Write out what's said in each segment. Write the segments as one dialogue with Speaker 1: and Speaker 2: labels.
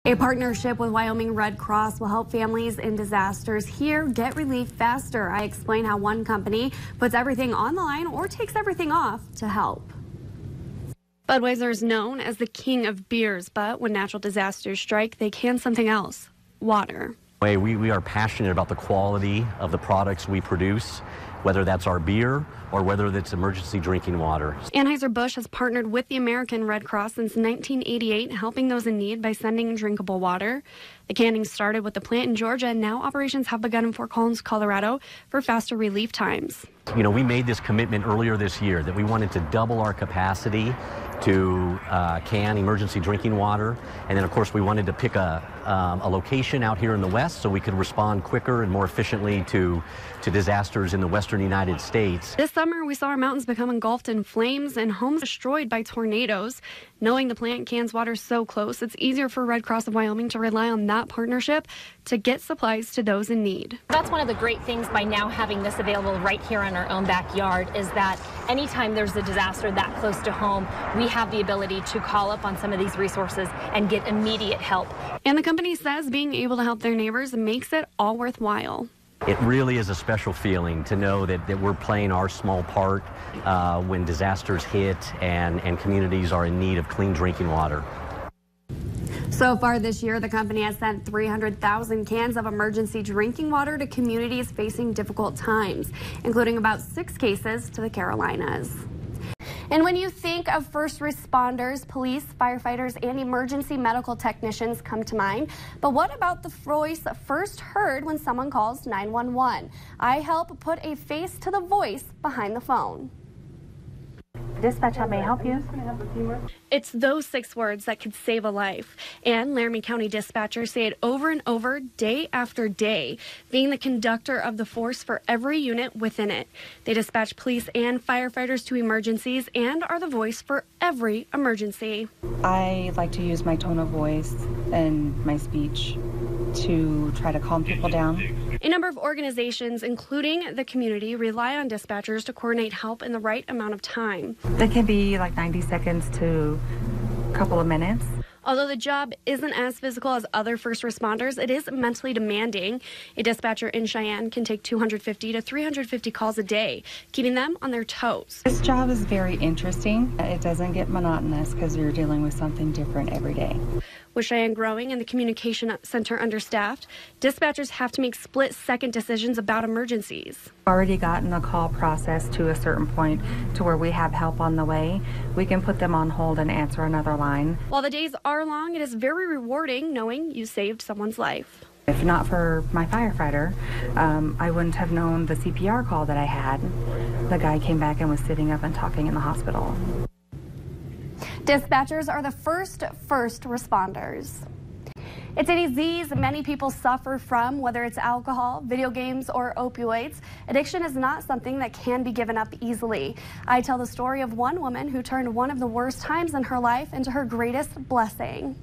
Speaker 1: A partnership with Wyoming Red Cross will help families in disasters here get relief faster. I explain how one company puts everything on the line or takes everything off to help. Budweiser is known as the king of beers, but when natural disasters strike, they can something else: water.
Speaker 2: We are passionate about the quality of the products we produce, whether that's our beer or whether that's emergency drinking water.
Speaker 1: Anheuser-Busch has partnered with the American Red Cross since 1988, helping those in need by sending drinkable water. The canning started with the plant in Georgia, and now operations have begun in Fort Collins, Colorado, for faster relief times.
Speaker 2: You know, we made this commitment earlier this year that we wanted to double our capacity to can emergency drinking water. And then, of course, we wanted to pick a location out here in the West so we could respond quicker and more efficiently to disasters in the western United States.
Speaker 1: This summer, we saw our mountains become engulfed in flames and homes destroyed by tornadoes. Knowing the plant cans water so close, it's easier for Red Cross of Wyoming to rely on that partnership to get supplies to those in need.
Speaker 3: That's one of the great things by now having this available right here in our own backyard, is that anytime there's a disaster that close to home, we have the ability to call up on some of these resources and get immediate help.
Speaker 1: And the company says being able to help their neighbors makes it all worthwhile.
Speaker 2: It really is a special feeling to know that we're playing our small part when disasters hit and communities are in need of clean drinking water.
Speaker 1: So far this year, the company has sent 300,000 cans of emergency drinking water to communities facing difficult times, including about 6 cases to the Carolinas. And when you think of first responders, police, firefighters, and emergency medical technicians come to mind. But what about the voice first heard when someone calls 911? I help put a face to the voice behind the phone.
Speaker 4: Dispatch, how may I help you?
Speaker 1: It's those 6 words that could save a life. And Laramie County dispatchers say it over and over, day after day, being the conductor of the force for every unit within it. They dispatch police and firefighters to emergencies and are the voice for every emergency.
Speaker 4: I like to use my tone of voice and my speech to try to calm people down.
Speaker 1: A number of organizations, including the community, rely on dispatchers to coordinate help in the right amount of time.
Speaker 4: It can be like 90 seconds to a couple of minutes.
Speaker 1: Although the job isn't as physical as other first responders, it is mentally demanding. A dispatcher in Cheyenne can take 250 to 350 calls a day, keeping them on their toes.
Speaker 4: This job is very interesting. It doesn't get monotonous because you're dealing with something different every day.
Speaker 1: With Cheyenne growing and the communication center understaffed, dispatchers have to make split-second decisions about emergencies.
Speaker 4: Already gotten a call process to a certain point to where we have help on the way. We can put them on hold and answer another line.
Speaker 1: While the days are long, it is very rewarding knowing you saved someone's life.
Speaker 4: If not for my firefighter, I wouldn't have known the CPR call that I had. The guy came back and was sitting up and talking in the hospital.
Speaker 1: Dispatchers are the first responders. It's a disease many people suffer from, whether it's alcohol, video games, or opioids. Addiction is not something that can be given up easily. I tell the story of one woman who turned one of the worst times in her life into her greatest blessing.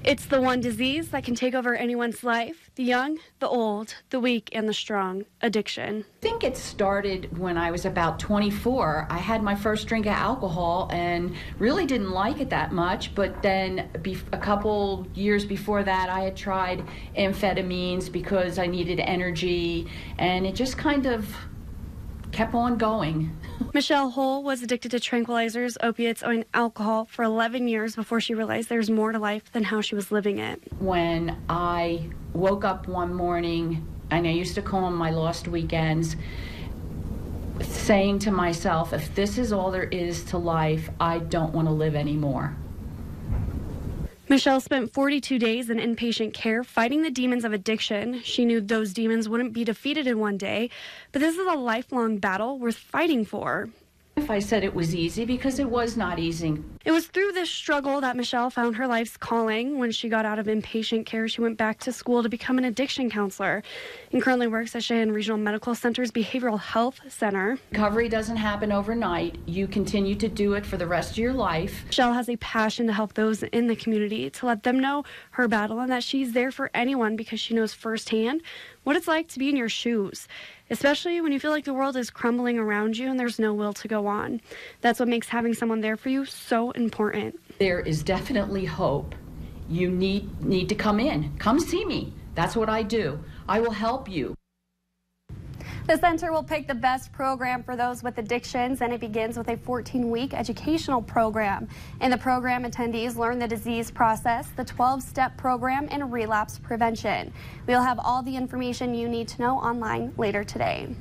Speaker 1: It's the one disease that can take over anyone's life: the young, the old, the weak, and the strong. Addiction.
Speaker 5: I think it started when I was about 24. I had my first drink of alcohol and really didn't like it that much, but then a couple years before that I had tried amphetamines because I needed energy, and it just kind of kept on going.
Speaker 1: Michelle Hull was addicted to tranquilizers, opiates, and alcohol for 11 years before she realized there's more to life than how she was living it.
Speaker 5: When I woke up one morning, and I used to call them my lost weekends, saying to myself, if this is all there is to life, I don't want to live anymore.
Speaker 1: Michelle spent 42 days in inpatient care fighting the demons of addiction. She knew those demons wouldn't be defeated in one day, but this is a lifelong battle worth fighting for.
Speaker 5: If I said it was easy, because it was not easy.
Speaker 1: It was through this struggle that Michelle found her life's calling. When she got out of inpatient care, she went back to school to become an addiction counselor and currently works at Cheyenne Regional Medical Center's Behavioral Health Center.
Speaker 5: Recovery doesn't happen overnight. You continue to do it for the rest of your life.
Speaker 1: Michelle has a passion to help those in the community, to let them know her battle and that she's there for anyone because she knows firsthand what it's like to be in your shoes, especially when you feel like the world is crumbling around you and there's no will to go on. That's what makes having someone there for you so important.
Speaker 5: There is definitely hope you need to come in. Come see me. That's what I do. I will help you.
Speaker 1: The center will pick the best program for those with addictions, and it begins with a 14-week educational program. In the program, attendees learn the disease process, the 12-step program, and relapse prevention. We'll have all the information you need to know online later today.